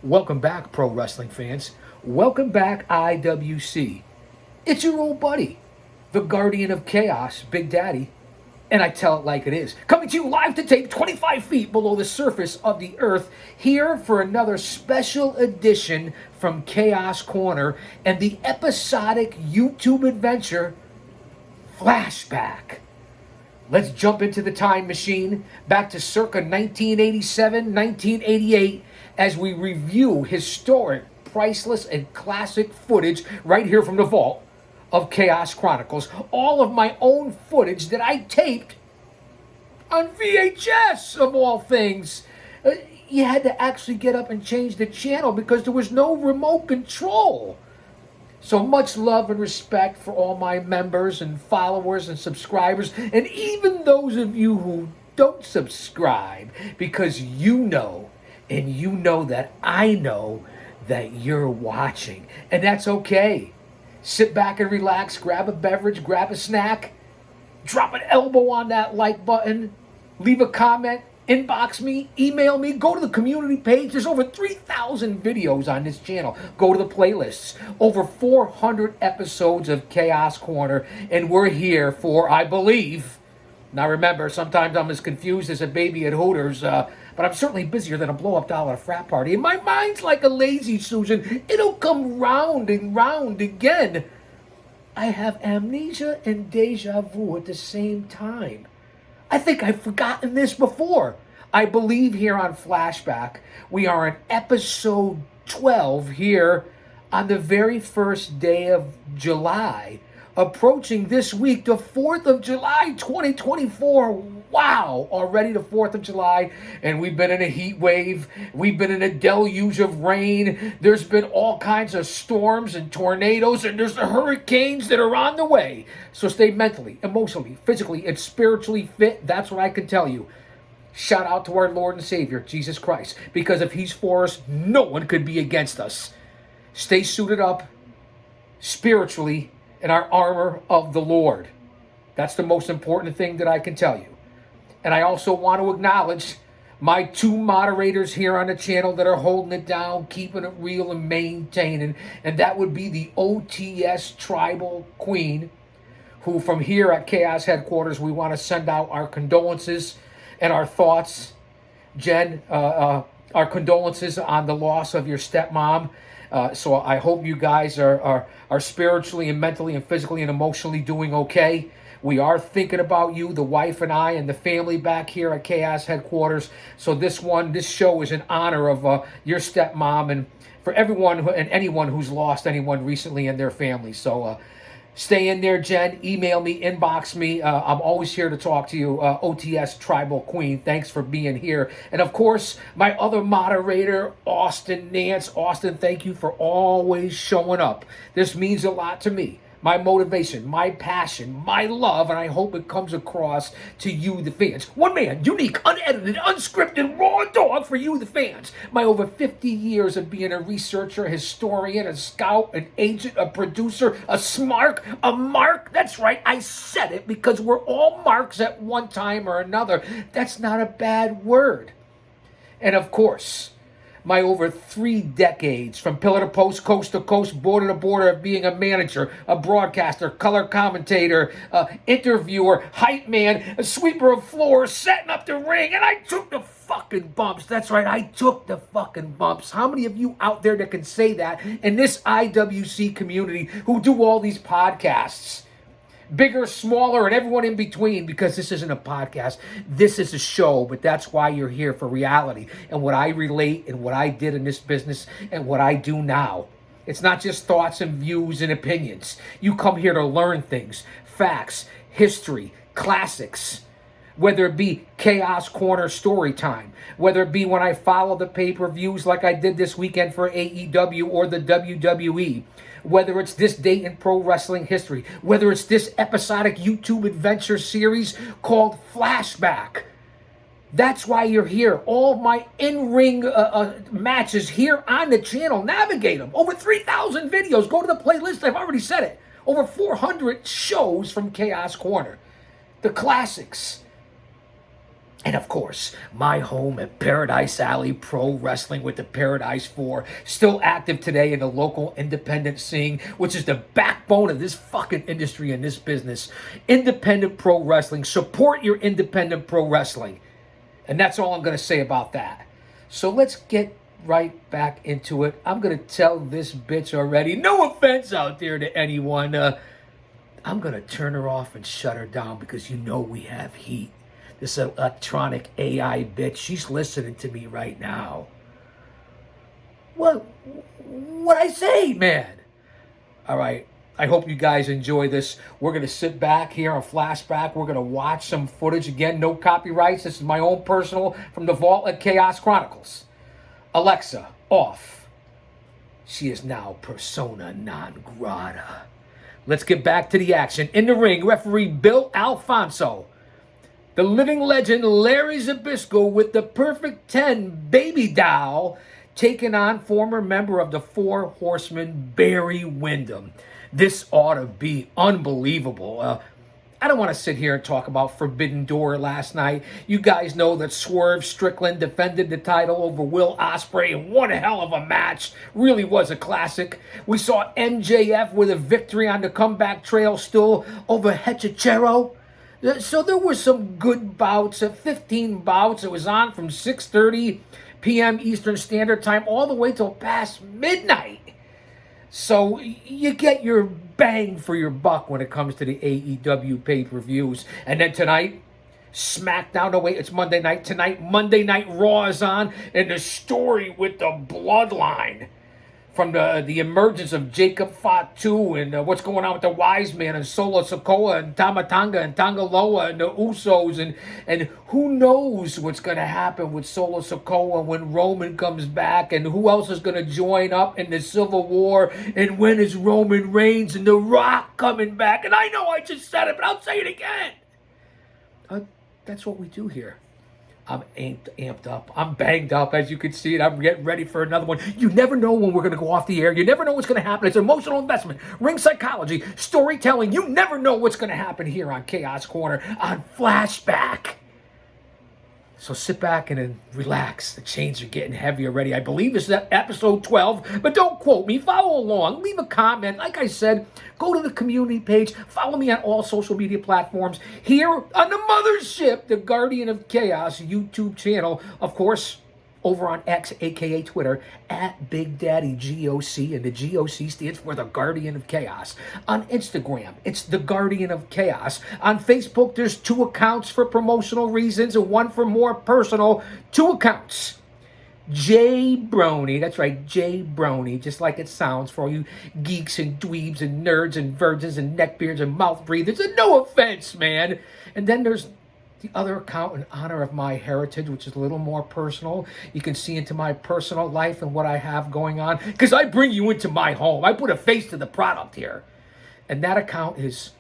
Welcome back, pro wrestling fans. Welcome back, IWC. It's your old buddy, the Guardian of Chaos, Big Daddy, and I tell it like it is. Coming to you live to tape 25 feet below the surface of the earth, here for another special edition from Chaos Corner and the episodic YouTube adventure, Flashback. Let's jump into the time machine back to circa 1987, 1988 as we review historic, priceless, and classic footage right here from the vault of Chaos Chronicles. All of my own footage that I taped on VHS, of all things. You had to actually get up and change the channel because there was no remote control. So much love and respect for all my members and followers and subscribers, and even those of you who don't subscribe, because you know, and you know that I know that you're watching. And that's okay. Sit back and relax, grab a beverage, grab a snack, drop an elbow on that like button, leave a comment, inbox me, email me, go to the community page. There's over 3,000 videos on this channel. Go to the playlists. Over 400 episodes of Chaos Corner, and we're here for, I believe, now remember, sometimes I'm as confused as a baby at Hooters, but I'm certainly busier than a blow-up doll at a frat party. And my mind's like a lazy Susan. It'll come round and round again. I have amnesia and deja vu at the same time. I think I've forgotten this before. I believe here on Flashback, we are on episode 12 here on the very first day of July, approaching this week, the 4th of July, 2024. Wow, already the 4th of July, and we've been in a heat wave. We've been in a deluge of rain. There's been all kinds of storms and tornadoes, and there's the hurricanes that are on the way. So stay mentally, emotionally, physically, and spiritually fit. That's what I can tell you. Shout out to our Lord and Savior, Jesus Christ, because if he's for us, no one could be against us. Stay suited up spiritually in our armor of the Lord. That's the most important thing that I can tell you. And I also want to acknowledge my two moderators here on the channel that are holding it down, keeping it real and maintaining. And that would be the OTS Tribal Queen, who from here at Chaos Headquarters, we want to send out our condolences and our thoughts. Jen, our condolences on the loss of your stepmom. So I hope you guys are spiritually and mentally and physically and emotionally doing okay. We are thinking about you, the wife and I, and the family back here at Chaos Headquarters. So this show is in honor of your stepmom and for everyone and anyone who's lost anyone recently in their family. So stay in there, Jen. Email me, inbox me. I'm always here to talk to you, OTS Tribal Queen. Thanks for being here. And of course, my other moderator, Austin Nance. Austin, thank you for always showing up. This means a lot to me. My motivation, my passion, my love, and I hope it comes across to you, the fans. One man, unique, unedited, unscripted, raw dog for you, the fans. My over 50 years of being a researcher, a historian, a scout, an agent, a producer, a smark, a mark. That's right, I said it because we're all marks at one time or another. That's not a bad word. And of course, my over 3 decades from pillar to post, coast to coast, border to border of being a manager, a broadcaster, color commentator, interviewer, hype man, a sweeper of floors, setting up the ring, and I took the fucking bumps. That's right, I took the fucking bumps. How many of you out there that can say that in this IWC community who do all these podcasts? Bigger, smaller, and everyone in between, because this isn't a podcast. This is a show, but that's why you're here, for reality and what I relate and what I did in this business and what I do now. It's not just thoughts and views and opinions. You come here to learn things, facts, history, classics, whether it be Chaos Corner story time, whether it be when I follow the pay-per-views like I did this weekend for AEW or the WWE, whether it's this date in pro wrestling history, whether it's this episodic YouTube adventure series called Flashback. That's why you're here. All my in-ring matches here on the channel. Navigate them. Over 3,000 videos. Go to the playlist. I've already said it. Over 400 shows from Chaos Corner. The classics. And of course, my home at Paradise Alley Pro Wrestling with the Paradise 4, still active today in the local independent scene, which is the backbone of this fucking industry and this business. Independent pro wrestling. Support your independent pro wrestling. And that's all I'm going to say about that. So let's get right back into it. I'm going to tell this bitch already. No offense out there to anyone. I'm going to turn her off and shut her down because you know we have heat. This electronic AI bitch, she's listening to me right now. What I say, man? All right. I hope you guys enjoy this. We're going to sit back here on Flashback. We're going to watch some footage. Again, no copyrights. This is my own personal from the vault at Chaos Chronicles. Alexa, off. She is now persona non grata. Let's get back to the action. In the ring, referee Bill Alfonso. The living legend Larry Zbyszko with the perfect 10 baby doll taking on former member of the Four Horsemen Barry Windham. This ought to be unbelievable. I don't want to sit here and talk about Forbidden Door last night. You guys know that Swerve Strickland defended the title over Will Ospreay, and what a hell of a match. Really was a classic. We saw MJF with a victory on the comeback trail still over Hechicero. So there were some good bouts, 15 bouts. It was on from 6:30 p.m. Eastern Standard Time all the way till past midnight. So you get your bang for your buck when it comes to the AEW pay-per-views. And then tonight, SmackDown. Oh, wait, it's Monday night. Tonight, Monday Night Raw is on. And the story with the bloodline. From the emergence of Jacob Fatu and what's going on with the Wise Man and Solo Sikoa and Tamatanga and Tangaloa and the Usos and who knows what's going to happen with Solo Sikoa when Roman comes back and who else is going to join up in the Civil War and when is Roman Reigns and The Rock coming back. And I know I just said it, but I'll say it again. That's what we do here. I'm amped up. I'm banged up, as you can see it. I'm getting ready for another one. You never know when we're going to go off the air. You never know what's going to happen. It's emotional investment, ring psychology, storytelling. You never know what's going to happen here on Chaos Corner on Flashback. So sit back and relax. The chains are getting heavy already. I believe this is episode 12, but don't quote me. Follow along. Leave a comment. Like I said, go to the community page. Follow me on all social media platforms. Here on the mothership, the Guardian of Chaos YouTube channel. Of course, over on X, a.k.a. Twitter, at Big Daddy G.O.C. And the G.O.C. stands for the Guardian of Chaos. On Instagram, it's the Guardian of Chaos. On Facebook, there's 2 accounts for promotional reasons and 1 for more personal. 2 accounts. J Brony, that's right, J Brony, just like it sounds for all you geeks and dweebs and nerds and virgins and neckbeards and mouth breathers. And no offense, man. And then there's the other account in honor of my heritage, which is a little more personal. You can see into my personal life and what I have going on. Because I bring you into my home. I put a face to the product here. And that account is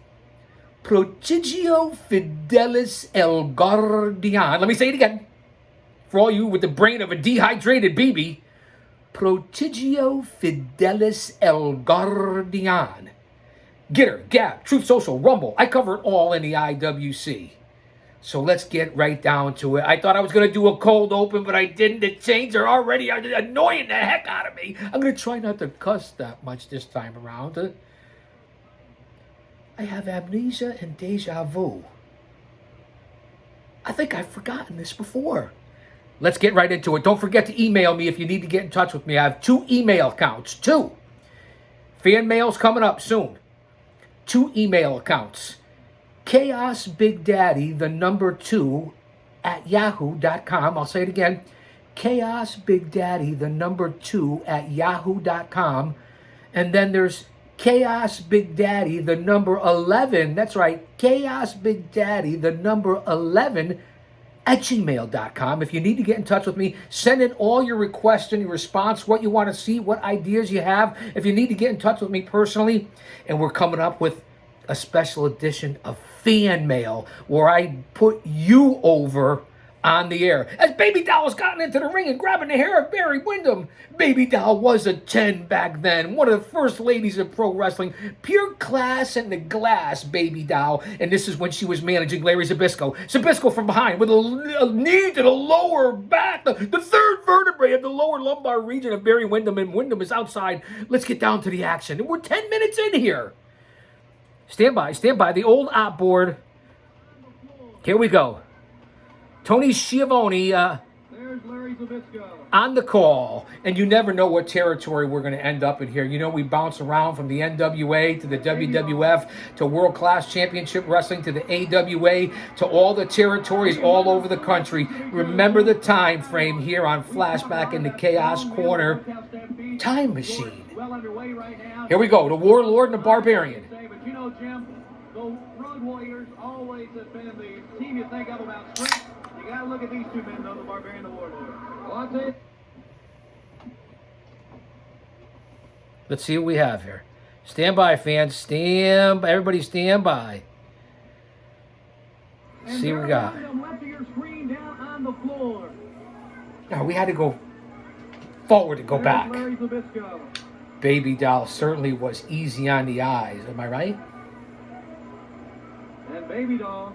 Prodigio Fidelis El Guardian. Let me say it again. For all you with the brain of a dehydrated baby. Prodigio Fidelis El Guardian. Gitter, Gab, Truth Social, Rumble. I cover it all in the IWC. So let's get right down to it. I thought I was going to do a cold open, but I didn't. The chains are already annoying the heck out of me. I'm going to try not to cuss that much this time around. I have amnesia and deja vu. I think I've forgotten this before. Let's get right into it. Don't forget to email me if you need to get in touch with me. I have 2 email accounts. 2. Fan mail's coming up soon. 2 email accounts. Chaos Big Daddy, the number 2 at yahoo.com. I'll say it again. Chaos Big Daddy, the number 2 at yahoo.com. And then there's Chaos Big Daddy, the number 11. That's right. Chaos Big Daddy, the number 11 at gmail.com. If you need to get in touch with me, send in all your requests and your response, what you want to see, what ideas you have. If you need to get in touch with me personally, and we're coming up with a special edition of fan mail where I put you over on the air. As Baby Doll has gotten into the ring and grabbing the hair of Barry Windham. Baby Doll was a 10 back then. One of the first ladies of pro wrestling. Pure class and the glass, Baby Doll. And this is when she was managing Larry Zbyszko. Zbyszko from behind with a knee to the lower back. The third vertebrae of the lower lumbar region of Barry Windham. And Windham is outside. Let's get down to the action. And we're 10 minutes in here. Stand by. The old op board. Here we go. Tony Schiavone on the call. And you never know what territory we're going to end up in here. You know, we bounce around from the NWA to the WWF to World Class Championship Wrestling to the AWA to all the territories all over the country. Remember the time frame here on Flashback in the Chaos Corner Time Machine. Here we go. The Warlord and the Barbarian. But you know, Jim, the Road Warriors always have been the team you think of about strength. You got to look at these two men, though, the Barbarian and the Warlord. Well, I'll tell you. Let's see what we have here. Stand by, fans. Everybody stand by. Let's see what we got. Left of your screen down on the floor. Now, we had to go forward to go back. Larry Zbyszko. Baby Doll certainly was easy on the eyes. Am I right? And Baby Doll.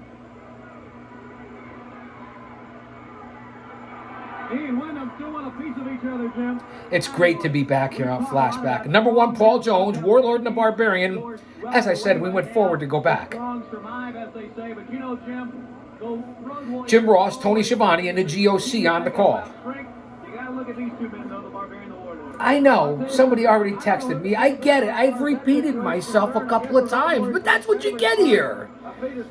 He and Wyndham still want a piece of each other, Jim. It's great to be back here on Flashback. Number one, Paul Jones, Warlord and the Barbarian. As I said, we went forward to go back. Jim Ross, Tony Schiavone, and the G.O.C. on the call. I know, somebody already texted me. I get it. I've repeated myself a couple of times, but that's what you get here.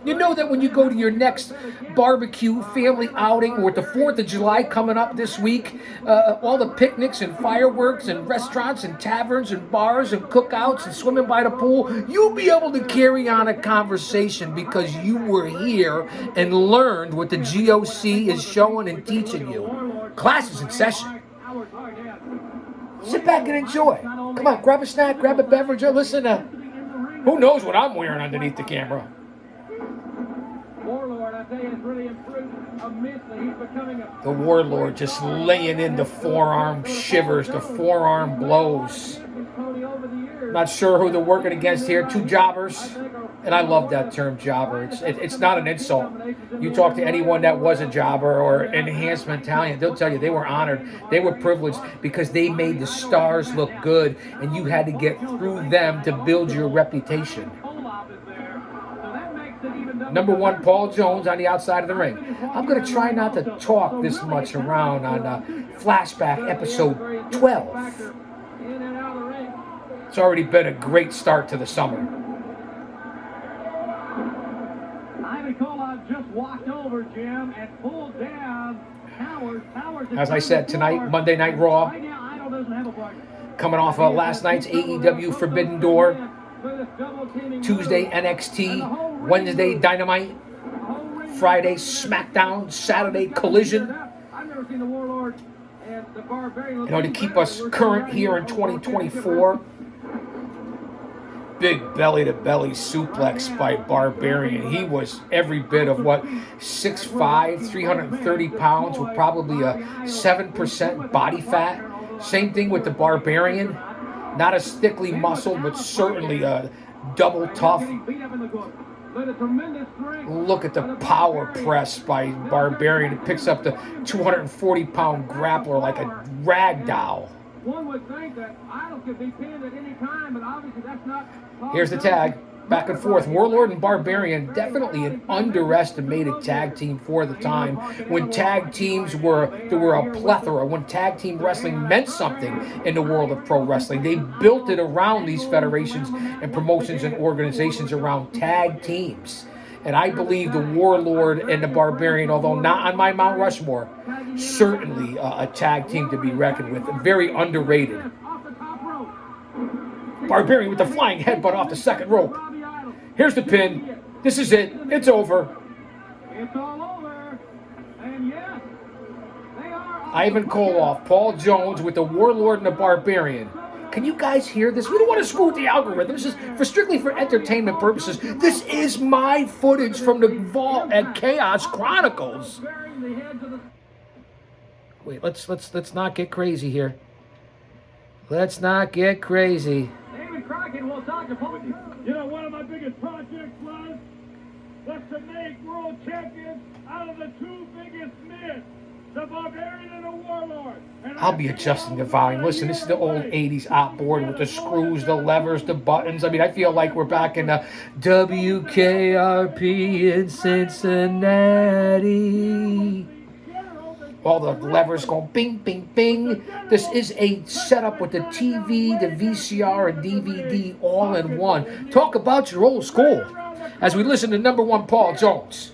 You know that when you go to your next barbecue family outing or the 4th of July coming up this week, all the picnics and fireworks and restaurants and taverns and bars and cookouts and swimming by the pool, you'll be able to carry on a conversation because you were here and learned what the G.O.C. is showing and teaching you. Class is in session. Sit back and enjoy. Come on, grab a snack, grab a beverage, or listen to who knows what I'm wearing underneath the camera. Warlord, I tell you, it's really improved immensely. He's becoming a... The Warlord just laying in the forearm shivers, the forearm blows. Not sure who they're working against here. Two jobbers. And I love that term, jobber. It's not an insult. You talk to anyone that was a jobber or enhancement talent, they'll tell you they were honored. They were privileged because they made the stars look good, and you had to get through them to build your reputation. Number one, Paul Jones on the outside of the ring. I'm going to try not to talk this much around on Flashback episode 12. It's already been a great start to the summer. Just walked over, Jim, and pulled down Towers. As I said, tonight, Monday Night Raw. Coming off of last night's AEW Forbidden Door. Tuesday NXT. Wednesday Dynamite. Friday SmackDown. Saturday Collision. You know, to keep us current here in 2024. Big belly-to-belly suplex by Barbarian. He was every bit of, 6'5", 330 pounds with probably a 7% body fat. Same thing with the Barbarian. Not as thickly muscled, but certainly double tough. Look at the power press by Barbarian. It picks up the 240-pound grappler like a rag doll. One would think that Idol could be pinned at any time, but obviously that's not possible. Here's the tag. Back and forth. Warlord and Barbarian, definitely an underestimated tag team for the time. When tag teams were a plethora. When tag team wrestling meant something in the world of pro wrestling. They built it around these federations and promotions and organizations around tag teams. And I believe the Warlord and the Barbarian, although not on my Mount Rushmore, certainly a tag team to be reckoned with. Very underrated. Barbarian with the flying headbutt off the second rope. Here's the pin. This is it. It's over. It's all over. And yes, they are. Ivan Koloff, Paul Jones with the Warlord and the Barbarian. Can you guys hear this? We don't want to screw with the algorithm. This is strictly for entertainment purposes. This is my footage from the vault at Chaos Chronicles. the heads of the... Wait, let's not get crazy here. Let's not get crazy. David Crockett will talk to Paul. You know, one of my biggest projects was to make world champions out of the two biggest men, the barbarian and the warlord. And I'll be adjusting the volume. Listen, this is the old 80s outboard with the screws, the levers, the buttons. I mean, I feel like we're back in the WKRP in Cincinnati. All the levers going bing, bing, bing. This is a setup with the TV, the VCR, and DVD all in one. Talk about your old school. As we listen to number one Paul Jones.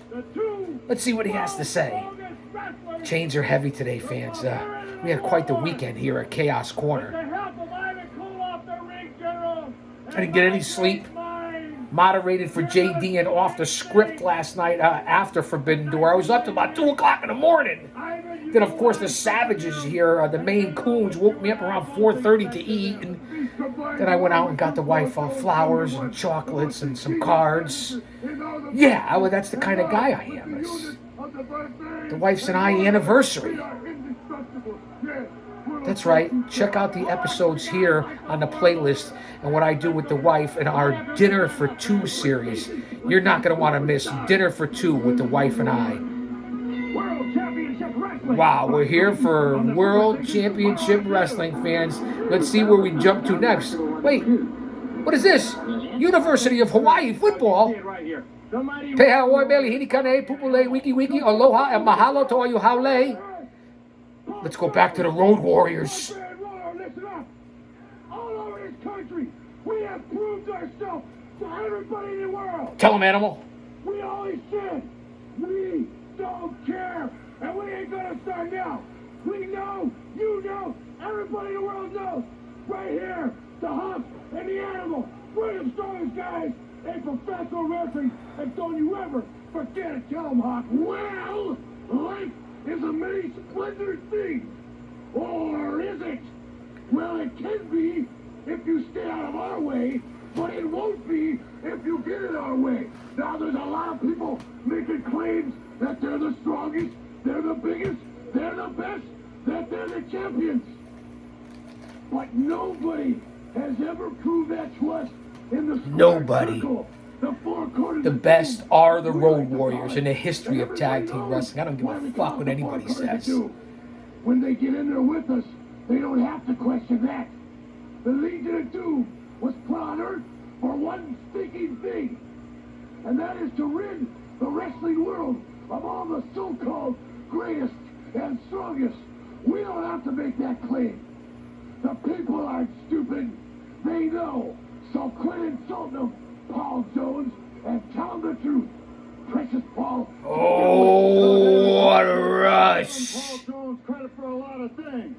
Let's see what he has to say. Chains are heavy today, fans. We had quite the weekend here at Chaos Corner. I didn't get any sleep. Moderated for JD and off the script last night after Forbidden Door. I was up to about 2 o'clock in the morning. Then, of course, the Savages here, the Maine Coons, woke me up around 4:30 to eat. And then I went out and got the wife flowers and chocolates and some cards. Yeah, that's the kind of guy I am. It's the wife's and I anniversary. That's right. Check out the episodes here on the playlist and what I do with the wife in our Dinner for Two series. You're not going to want to miss Dinner for Two with the wife and I. Wow, we're here for World Championship Wrestling, fans. Let's see where we jump to next. Wait, what is this? University of Hawaii football? Te Hawaii Mele Hinikane, Pupule, Wiki Wiki, Aloha, and Mahalo to all you Haole. Let's go back to the Road Warriors. Listen up. All over this country, we have proved ourselves to everybody in the world. Tell him, Animal. We always said, we don't care. And we ain't gonna start now. We know, you know, everybody in the world knows. Right here, the Hawk and the Animal. We're the strongest guys in professional wrestling. And don't you ever forget it. Tell them, Hawk. Well, life is a many splendid thing. Or is it? Well, it can be if you stay out of our way, but it won't be if you get in our way. Now, there's a lot of people making claims that they're the strongest, they're the biggest, they're the best, that they're the champions. But nobody has ever proved that to us in the Nobody. Circle. The best are the Road Warriors in the history of tag team wrestling. I don't give a fuck what anybody says. When they get in there with us, they don't have to question that. The Legion of Doom was put on Earth for one stinking thing, and that is to rid the wrestling world of all the so-called greatest and strongest. We don't have to make that claim. The people aren't stupid. They know. So quit insulting them, Paul Jones, and tell them the truth. Precious Paul. Oh, what a rush. Paul Jones credit for a lot of things,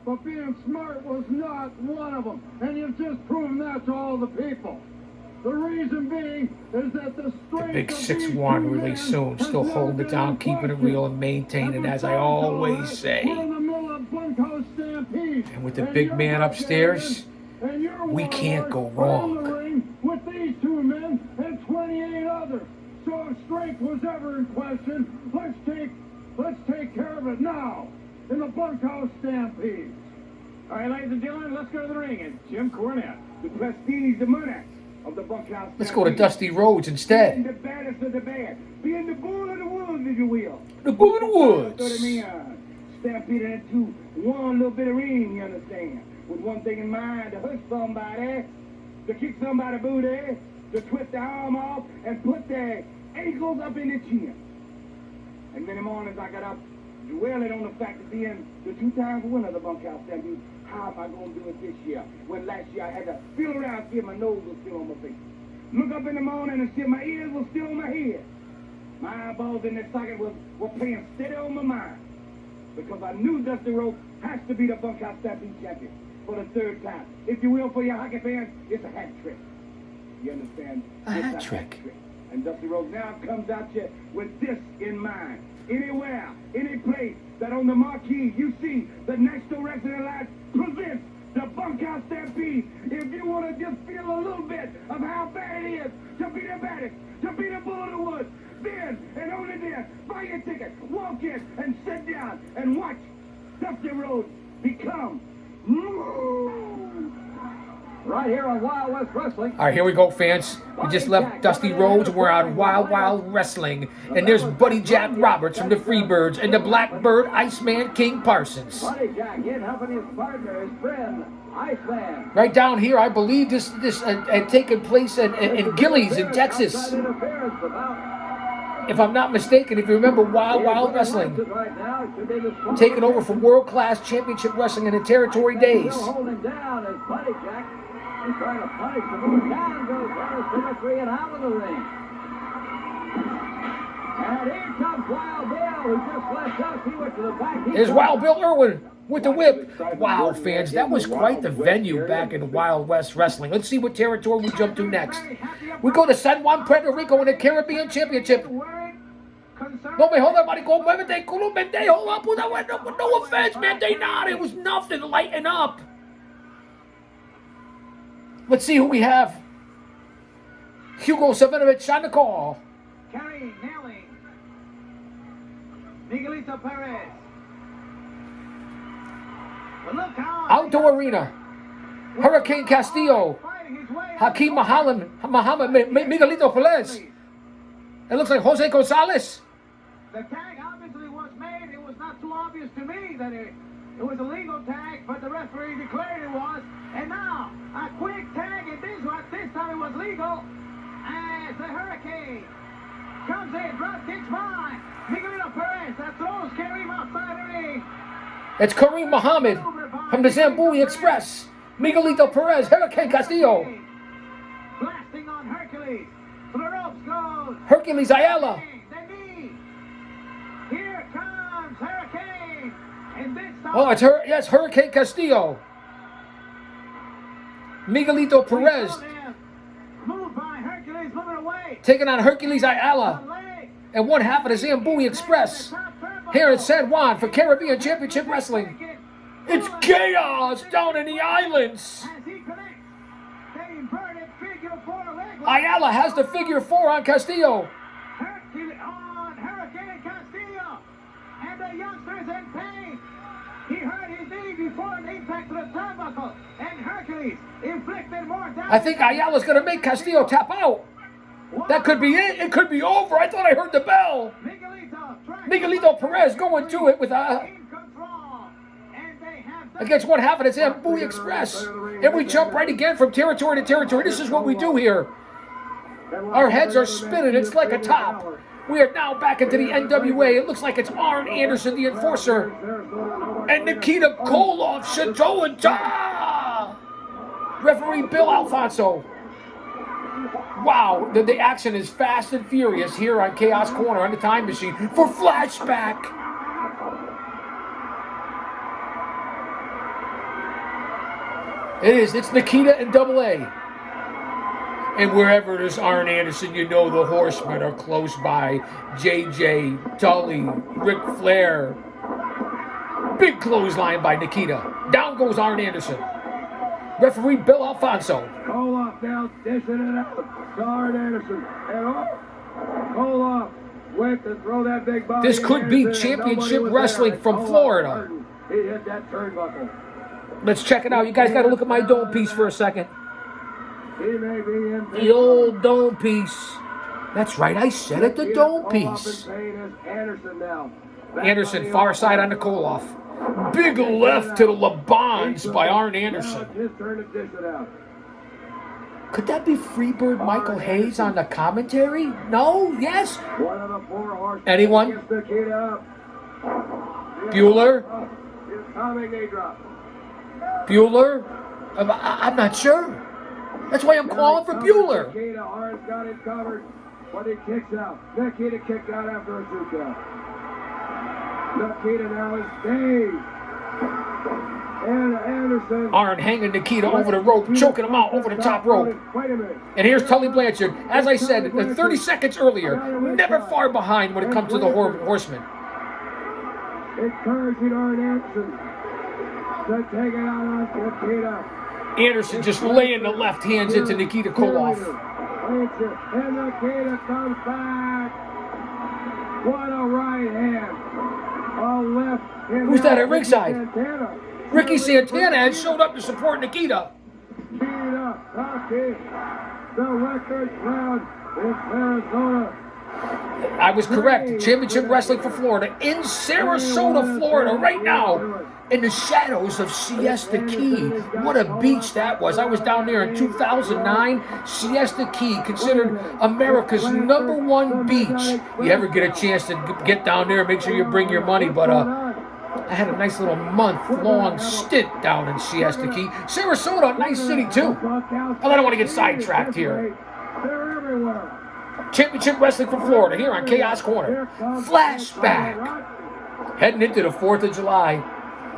but being smart was not one of them. And you've just proven that to all the people. The reason being is that the strength Big 6'1" really soon, still holding it down, keeping it real and maintaining, as I always say. And with the big man upstairs, we can't go wrong. With these two men and 28 others. So if strength was ever in question, let's take care of it now in the bunkhouse stampede. All right, ladies and gentlemen, let's go to the ring. And Jim Cornette, the prestige, the monarch of the bunkhouse. Let's go to Dusty Rhodes Being instead. the baddest of the bad. Being the bull of the woods, if you will. The Bull of the Woods. So to me, stampeded into one little bit of ring, you understand? With one thing in mind, to hurt somebody, to kick somebody's booty, to twist their arm off, and put their ankles up in the chin. And many mornings I got up dwelling on the fact of being the two-time winner of the bunkhouse stampede. How am I going to do it this year? When last year I had to feel around, see if my nose was still on my face. Look up in the morning and see if my ears were still on my head. My eyeballs in the socket were playing steady on my mind. Because I knew Dusty Rhodes has to be the bunkhouse stampede champion for the third time. If you will, for your hockey fans, it's a hat trick. You understand? A hat trick. And Dusty Rhodes now comes at you with this in mind. Anywhere, any place that on the marquee you see the National Wrestling Alliance presents the bunkhouse stampede. If you want to just feel a little bit of how bad it is to be the baddest, to be the bull of the woods, then and only then, buy your ticket, walk in, right here on Wild West Wrestling. All right, here we go, fans. We just left Dusty Rhodes. We're on Wild Wild Wrestling. And there's Buddy Jack Roberts from the Freebirds and the Blackbird Iceman King Parsons. Buddy Jack in helping his partner, his friend, Iceman. Right down here, I believe this had taken place in Gillies in Texas. If I'm not mistaken, if you remember Wild Wild Wrestling. Taking over from World Class Championship Wrestling in the Territory days. Holding down as Buddy Jack is trying to punish the move. Down goes Dennis Symmetry and out of the ring. And here comes Wild Bill, who just left us. He went to the back. There's Wild Bill Irwin with the whip. Wow, fans, that was quite the venue back in Wild West Wrestling. Let's see what territory we jump to next. We go to San Juan, Puerto Rico in the Caribbean Championship. No me jodas, maricón, muévete, culo, mente, hold up, no offense, man, they not. It was nothing, lighten up. Let's see who we have. Hugo Savinovich on the call. Carrying, nailing. Miguelito Perez. But look how Outdoor Arena. Hurricane Castillo. Hakeem Muhammad, Miguelito Perez. It looks like Jose Gonzalez. The tag obviously was made. It was not too obvious to me that it was a legal tag, but the referee declared it was. And now, a quick tag in this one. This time it was legal. As the Hurricane comes in, drop kicks by Miguelito Perez. That throws Kareem outside the ring. It's Kareem Muhammad from the Zambui Express. Miguelito Perez, Hurricane Castillo. Blasting on Hercules. To the ropes goes Hercules Ayala. the knee. Here comes Hurricane. And this time, Oh, yes, Hurricane Castillo. Miguelito Perez moved by Hercules, moving away. taking on Hercules Ayala Leg. and one half of the Zambui Express here in San Juan for Caribbean Championship Wrestling. It's chaos down in the islands. As he connects, the inverted figure four leg lock. Ayala has the figure 4 on Castillo. Hercules on Hurricane Castillo. And the youngster is in pain. He hurt his knee before the impact of the turnbuckle. And Hercules inflicted more damage. I think Ayala's going to make Castillo tap out. That could be it. It could be over. I thought I heard the bell. Miguelito Perez going to it with in control. And they have done against one half of the Zambui Express. And we jump right again from territory to territory. This is what we do here. Our heads are spinning. It's like a top. We are now back into the NWA. It looks like it's Arn Anderson, the enforcer. And Nikita Koloff, Chateau and Ta! Referee Bill Alfonso. Wow, the action is fast and furious here on Chaos Corner on the Time Machine for Flashback. It's Nikita and Double A. And wherever there's Arn Anderson, you know the Horsemen are close by. JJ, Tully, Ric Flair. Big clothesline by Nikita. Down goes Arn Anderson. Referee Bill Alfonso. Koloff now dishing it out to Arn Anderson. And Koloff went to throw that big body. This could be Anderson, and championship nobody was wrestling there. from Koloff Florida. hurting. He hit that turnbuckle. Let's check it out. You guys got to look at my dome piece for a second. He may be in The old dome piece. That's right, I said it, the dome piece. Anderson, far side on the Koloff. Big left to the Labons by Arn Anderson. Could that be Freebird Michael Hayes on the commentary? No? Yes? Anyone? Bueller? Bueller? I'm not sure. That's why I'm calling for Bueller. Nikita, Arn's got it covered, but he kicks out. Nikita kicked out after a 2 count. Nikita now is stayed. And Anderson. Arn hanging Nikita over the rope, choking him out over the top rope. Wait a minute. And here's Tully Blanchard. As I said 30 seconds earlier, never far behind when it comes to the Horsemen. Encouraging Arn Anderson to take it out on Nikita. Anderson just laying the left hands into Nikita Koloff. And Nikita comes back. What a right hand. A left. Who's that at ringside? Ricky Santana has showed up to support Nikita. Beat up. Cherokee. The record crowd in Arizona. I was correct. Championship Wrestling for Florida in Sarasota, Florida, right now, in the shadows of Siesta Key. What a beach that was. I was down there in 2009. Siesta Key, considered America's #1 beach. You ever get a chance to get down there, make sure you bring your money. But I had a nice little month-long stint down in Siesta Key. Sarasota, a nice city too. I don't want to get sidetracked here. They're everywhere. Championship Wrestling from Florida here on Chaos Corner. Flashback. Heading into the 4th of July.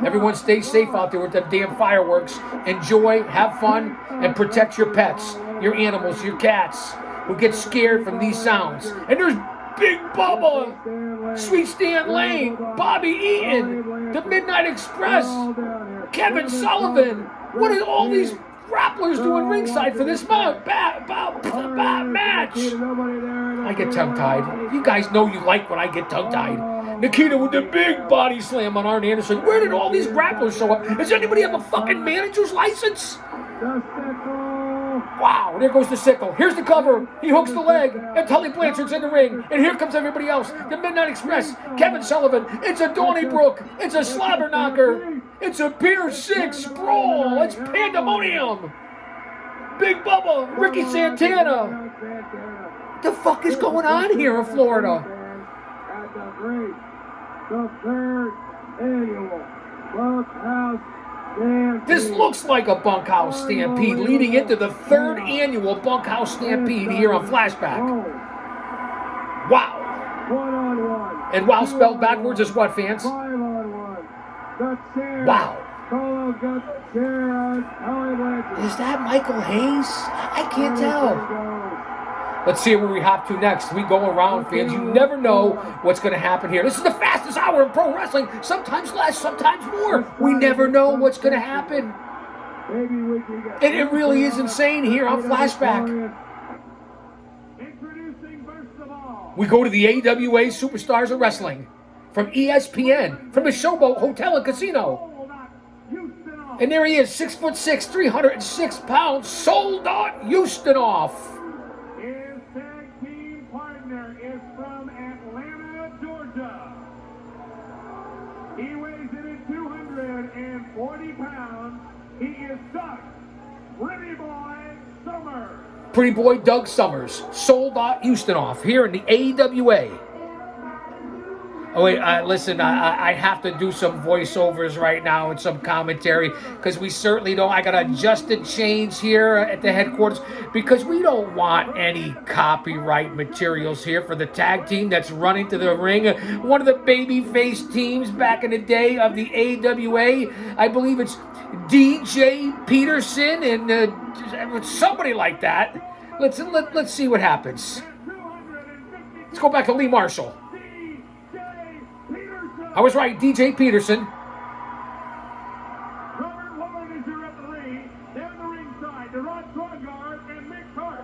Everyone stay safe out there with them damn fireworks. Enjoy, have fun, and protect your pets, your animals, your cats who get scared from these sounds. And there's Big Bubba, Sweet Stan Lane, Bobby Eaton, the Midnight Express, Kevin Sullivan. What are all these grapplers doing ringside for this match? I get tongue-tied. You guys know you like when I get tongue-tied. Nikita with the big body slam on Arn Anderson. Where did all these grapplers show up? Does anybody have a fucking manager's license? Wow, there goes the sickle. Here's the cover. He hooks the leg, and Tully Blanchard's in the ring. And here comes everybody else. The Midnight Express, Kevin Sullivan. It's a Donnybrook. It's a slobber knocker. It's a Pier 6 brawl. It's pandemonium. Big Bubba, Ricky Santana. What the fuck is going on here in Florida? At the 3rd annual Bunkhouse Stampede. This looks like a Bunkhouse Stampede leading into the 3rd annual Bunkhouse Stampede here on Flashback. Wow. 1-on-1. And wow spelled backwards is what, fans? 5-on-1. The chair. Wow. Solo's got the chair on Tully Blanchard. Is that Michael Hayes? I can't tell. Let's see where we hop to next. We go around, fans. You never know what's going to happen here. This is the fastest hour in pro wrestling. Sometimes less, sometimes more. We never know what's going to happen. And it really is insane here on Flashback. Introducing first of all. We go to the AWA Superstars of Wrestling from ESPN, from the Showboat Hotel and Casino. And there he is, 6'6", 306 pounds, Sold Out Houstonov. His tag team partner is from Atlanta, Georgia. He weighs in at 240 pounds. He is Doug Pretty Boy Summers. Pretty Boy Doug Summers, Sold Out Houstonov here in the AWA. Oh wait, listen, I have to do some voiceovers right now and some commentary because we certainly don't. I got to adjust and change here at the headquarters because we don't want any copyright materials here for the tag team that's running to the ring. One of the babyface teams back in the day of the AWA, I believe it's DJ Peterson and somebody like that. Let's see what happens. Let's go back to Lee Marshall. I was right, DJ Peterson. Robert Warren is your referee. Down the ringside to Rod Trongard and Mick Hart.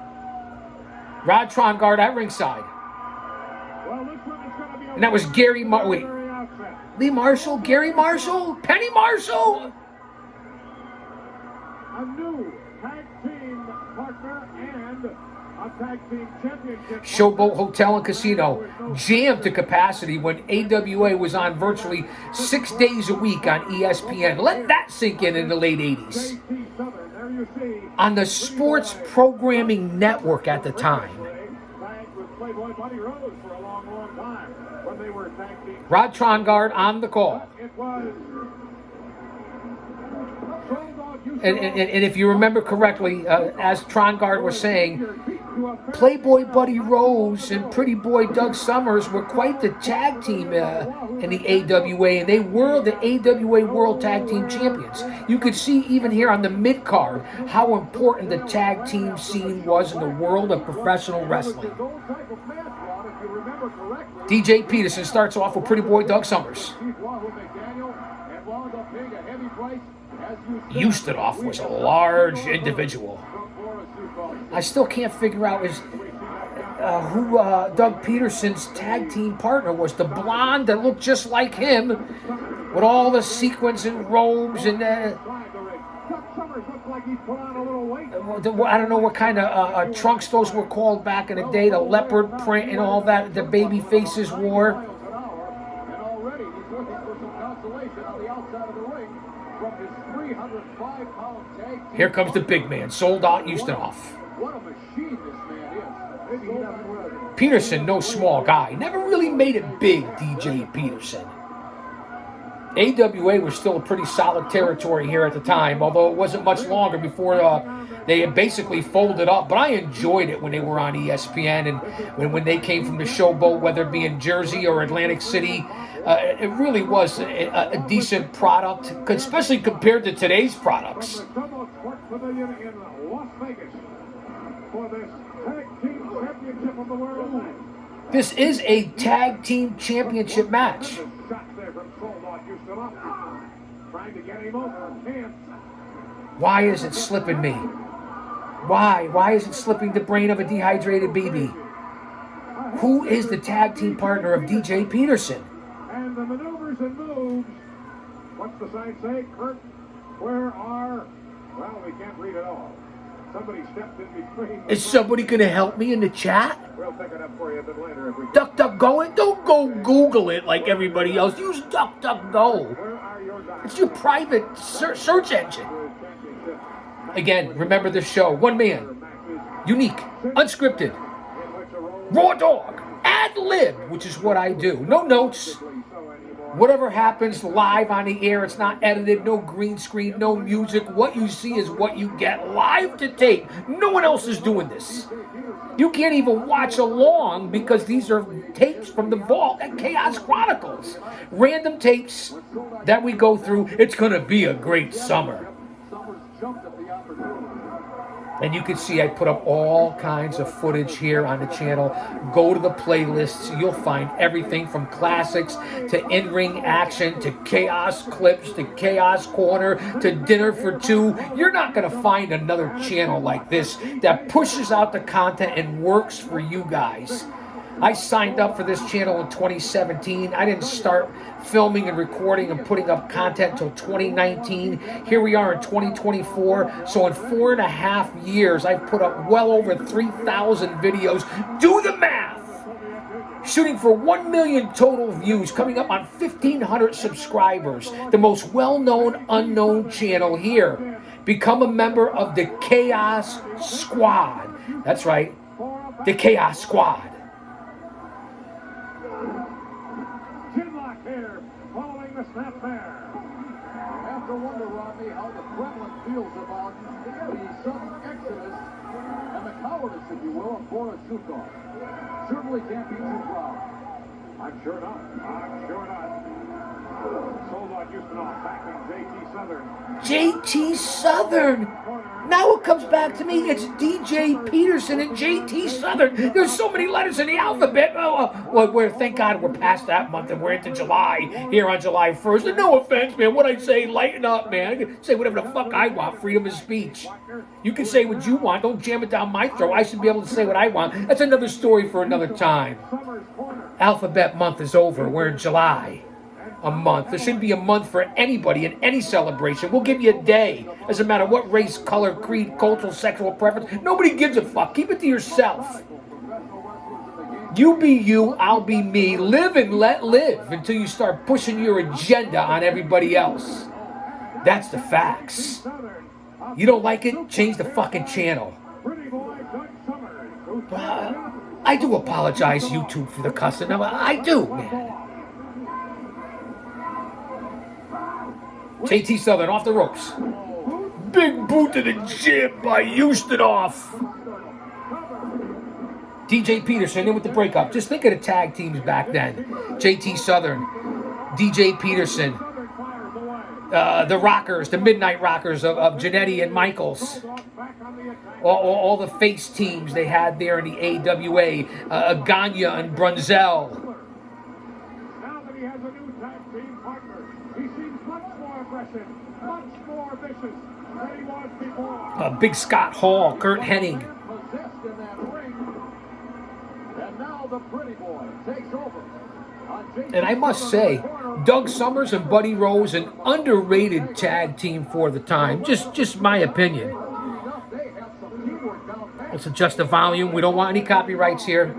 Rod Trongard at ringside. Well, this one is going to be And that was Gary wait. Lee Marshall? Gary Marshall? Penny Marshall? A new tag team partner and a tag team championship. Showboat Hotel and Casino jammed to capacity when AWA was on virtually 6 days a week on ESPN. Let that sink in the late 80s. On the Sports Programming Network at the time. Rod Trongard on the call. And if you remember correctly, as Trongard was saying, Playboy Buddy Rose and Pretty Boy Doug Summers were quite the tag team in the AWA, and they were the AWA World Tag Team Champions. You could see even here on the mid-card how important the tag team scene was in the world of professional wrestling. DJ Peterson starts off with Pretty Boy Doug Summers. Houstonov was a large individual. I still can't figure out who Doug Peterson's tag team partner was. The blonde that looked just like him with all the sequins and robes and Chuck Summers looks like he's put on a little weight. I don't know what kind of trunks those were called back in the day, the leopard print and all that the baby faces wore. And already he's looking for some consolation on the outside of the ring from his 305-pound tag team. Here comes the big man, sold out Ustinov. What a machine this man is. Maybe he doesn't realize it. Peterson, no small guy. Never really made it big, DJ Peterson. AWA was still a pretty solid territory here at the time, although it wasn't much longer before they had basically folded up. But I enjoyed it when they were on ESPN and when they came from the Showboat, whether it be in Jersey or Atlantic City. It really was a decent product, especially compared to today's products. From the Showboat Sports Pavilion in Las Vegas for this tag team championship of the world. This is a tag team championship match. Shot there from Soldot Ustinov. Trying to get him over. Can't. Why is it slipping me? Why? Why is it slipping the brain of a dehydrated baby? Who is the tag team partner of DJ Peterson? And the maneuvers and moves. What's the sign say, Kurt? Where are... Well, we can't read it all. Somebody stepped in between. Is somebody going to help me in the chat? We'll pick it up for you a bit later if we can. DuckDuckGo it? Don't go Google it like everybody else. Use DuckDuckGo. Where are your guys? It's your private search engine. Again, remember this show. One man. Unique. Unscripted. Raw dog. Ad lib, which is what I do. No notes. Whatever happens live on the air, it's not edited, no green screen, no music. What you see is what you get live to tape. No one else is doing this. You can't even watch along because these are tapes from the vault at Chaos Chronicles. Random tapes that we go through. It's going to be a great summer. And you can see I put up all kinds of footage here on the channel. Go to the playlists. You'll find everything from classics to in-ring action to chaos clips to chaos corner to dinner for two. You're not going to find another channel like this that pushes out the content and works for you guys. I signed up for this channel in 2017. I didn't start filming and recording and putting up content until 2019. Here we are in 2024. So in 4.5 years, I've put up well over 3,000 videos. Do the math! Shooting for 1 million total views, coming up on 1,500 subscribers. The most well-known, unknown channel here. Become a member of the Chaos Squad. That's right, the Chaos Squad. The snap there. You have to wonder, Rodney, how the Kremlin feels about the sudden exodus and the cowardice, if you will, of Boris Zhukov. Certainly can't be too proud. I'm sure not. I'm sure not. Soldot Ustinov back in JT Southern. JT Southern. Now it comes back to me. It's DJ Peterson and JT Southern. There's so many letters in the alphabet. Thank God we're past that month and we're into July here on July 1st. And no offense, man. What I say, lighten up, man. I can say whatever the fuck I want. Freedom of speech. You can say what you want. Don't jam it down my throat. I should be able to say what I want. That's another story for another time. Alphabet month is over. We're in July. A month. There shouldn't be a month for anybody in any celebration. We'll give you a day. Doesn't matter what race, color, creed, cultural, sexual preference. Nobody gives a fuck. Keep it to yourself. You be you, I'll be me. Live and let live until you start pushing your agenda on everybody else. That's the facts. You don't like it? Change the fucking channel. I do apologize, YouTube, for the cussing. I do, man. JT Southern off the ropes. Big boot to the jib by Ustinov. DJ Peterson in with the breakup. Just think of the tag teams back then. JT Southern, DJ Peterson, the Rockers, the Midnight Rockers of Jannetty and Michaels. All the face teams they had there in the AWA. Gagne and Brunzel. Now that he has a new tag team partner, he seems much more aggressive, much more vicious than he was before. Big Scott Hall, Kurt Hennig. Possessed in that ring. And now the pretty boy takes over. And I must say, Doug Summers and Buddy Rose, an underrated tag team for the time. Just my opinion. Let's adjust the volume. We don't want any copyrights here.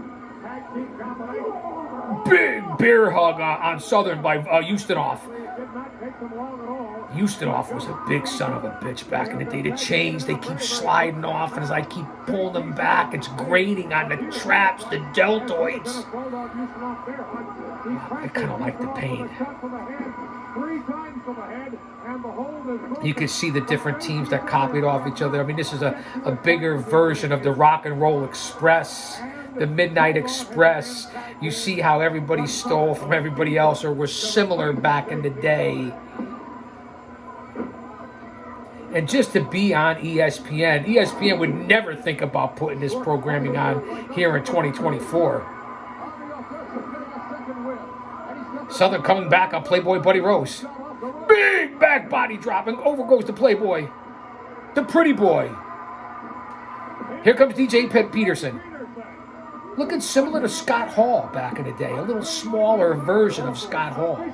Big bear hug on Southern by Houstenoff. Houstenoff was a big son of a bitch back in the day. The chains, they keep sliding off, and as I keep pulling them back, it's grating on the traps, the deltoids. I kind of like the pain. You can see the different teams that copied off each other. I mean, this is a bigger version of the Rock and Roll Express, the Midnight Express. You see how everybody stole from everybody else or was similar back in the day. And just to be on ESPN would never think about putting this programming on here in 2024. Southern coming back on Playboy Buddy Rose. Big back body dropping. Over goes the Playboy. The pretty boy. Here comes DJ Peterson. Looking similar to Scott Hall back in the day. A little smaller version of Scott Hall.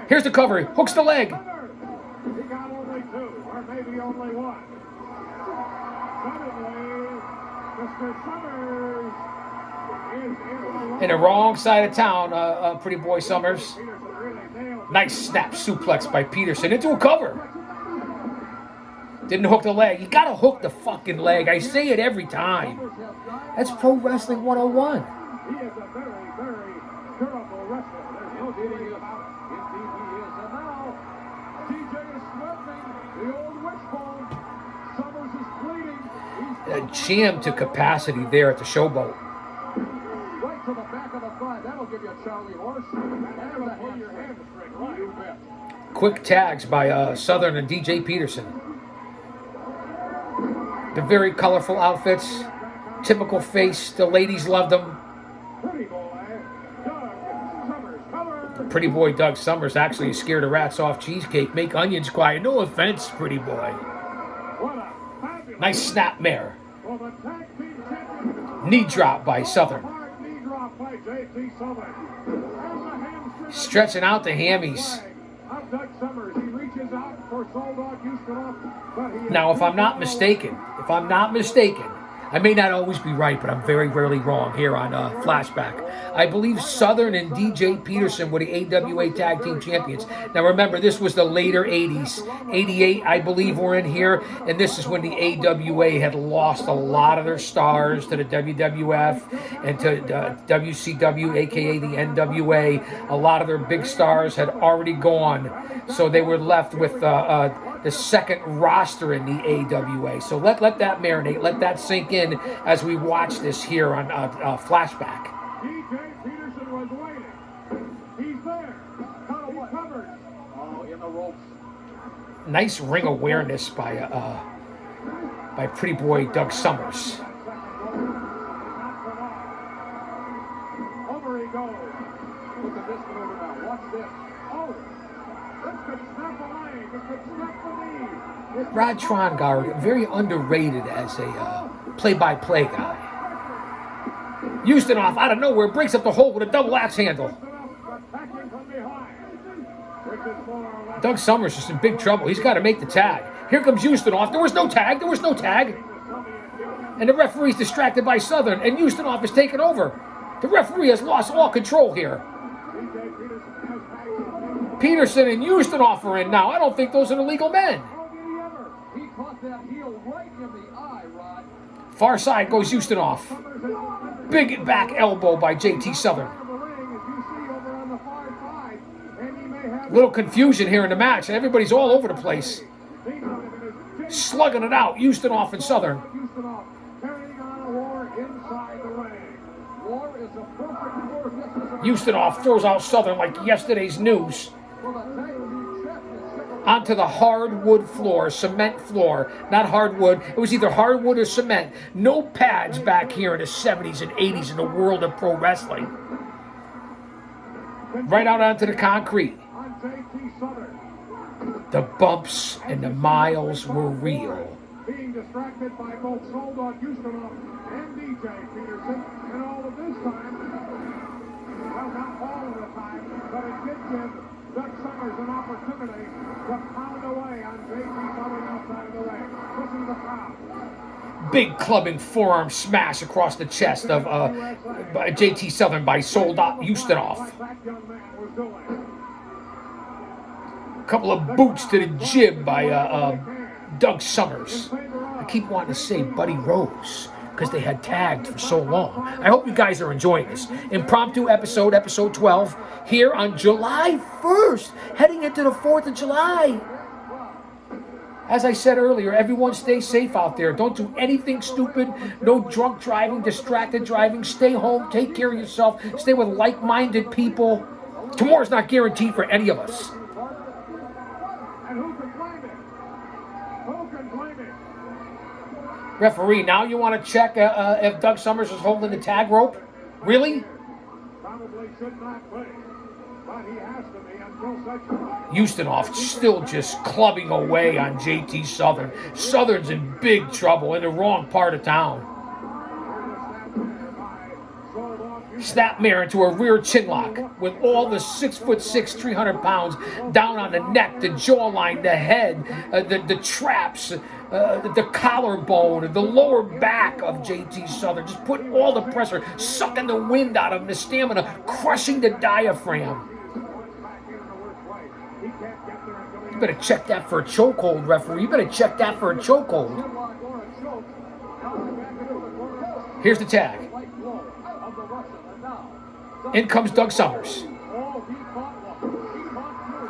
Here's the cover. Hooks the leg. He got only two, or maybe only one. Suddenly, Mr. Summers is In the wrong side of town, pretty boy Summers. Nice snap suplex by Peterson into a cover. Didn't hook the leg. You gotta hook the fucking leg. I say it every time. That's Pro Wrestling 101. He is a very, very durable wrestler. There's no dealing about it. Indeed he is. And now, TJ is sweating the old wishbone. Summers is bleeding. Jammed to capacity there at the Showboat. Right to the back of the thigh. That'll give you a Charlie horse. And that'll pull your hamstring. Right. You bet. Quick tags by Southern and DJ Peterson. The very colorful outfits. Typical face. The ladies loved them. Pretty boy, Doug Summers. Cover. Pretty boy Doug Summers actually scared the rats off cheesecake. Make onions quiet. No offense, pretty boy. What a fabulous. Nice snap mare. For the tag team champion. Knee drop by Southern. Hard knee drop by J.T. Summers. And the hamstring. Stretching out the hammies. Of Doug Summers. He reaches out for Soldot Houstenoff, but he Now, if I'm not mistaken, I may not always be right, but I'm very rarely wrong here on Flashback. I believe Southern and DJ Peterson were the AWA Tag Team Champions. Now, remember, this was the later 80s. 88, I believe, were in here, and this is when the AWA had lost a lot of their stars to the WWF and to WCW, a.k.a. the NWA. A lot of their big stars had already gone, so they were left with the second roster in the AWA. So let that marinate, let that sink in as we watch this here on Flashback. DJ Peterson was waiting. He's there. He's covered. Oh, in the ropes. Nice ring awareness by pretty boy Doug Summers. Over he goes. Look at this maneuver now. Watch this. Oh, this could snap a leg. It could snap the knee. Rod Trongard, very underrated as a play-by-play guy. Houstenoff out of nowhere breaks up the hole with a double axe handle. Attacking from behind. Which is more or less Doug Summers is in big trouble. He's got to make the tag. Here comes Houstenoff. There was no tag. And the referee's distracted by Southern, and Houstenoff is taking over. The referee has lost all control here. Peterson and Houstenoff are in now. I don't think those are the legal men. He caught that heel right in the eye, Rod. Far side goes Houstenoff. Big back elbow by JT Southern. Little confusion here in the match. Everybody's all over the place. Slugging it out, Houstenoff and Southern. Houstenoff throws out Southern like yesterday's news. Onto the hardwood floor, cement floor, not hardwood. It was either hardwood or cement. No pads back here in the 70s and 80s in the world of pro wrestling. Right out onto the concrete. The bumps and the miles were real. Being distracted by both Soldot Houstenoff and DJ Peterson, and all of this time, Well, not all of the time, but it did give Doug Summers an opportunity to pound away on J.T. Southern outside of the ring. Listen to the crowd. Big clubbing forearm smash across the chest of J.T. Southern by Soldat Ustinov. Like that young man was doing. A couple of boots to the jib by Doug Summers. I keep wanting to say Buddy Rose because they had tagged for so long. I hope you guys are enjoying this. Impromptu episode 12, here on July 1st, heading into the 4th of July. As I said earlier, everyone stay safe out there. Don't do anything stupid. No drunk driving, distracted driving. Stay home, take care of yourself. Stay with like-minded people. Tomorrow's not guaranteed for any of us. And who can blame it? Who can blame it? Referee, now you want to check if Doug Summers is holding the tag rope? Really? Probably should not play, but he has to be until such Ustinov still just clubbing away on J.T. Southern. Southern's in big trouble in the wrong part of town. Snapmare into a rear chinlock with all the 6'6", 300 pounds down on the neck, the jawline, the head, the traps, the collarbone, the lower back of J.T. Southern. Just putting all the pressure, sucking the wind out of him, the stamina, crushing the diaphragm. You better check that for a chokehold, referee. You better check that for a chokehold. Here's the tag. In comes Doug Summers. And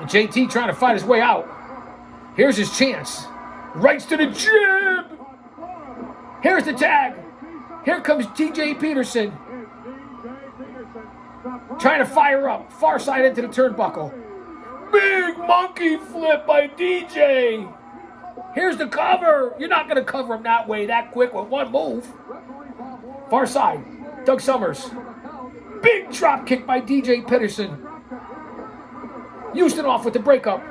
JT trying to fight his way out. Here's his chance. Rights to the jib. Here's the tag. Here comes TJ Peterson. Trying to fire up. Far side into the turnbuckle. Big monkey flip by DJ. Here's the cover. You're not going to cover him that way, that quick with one move. Far side. Doug Summers. Big drop kick by DJ Peterson. Ustinov with the breakup.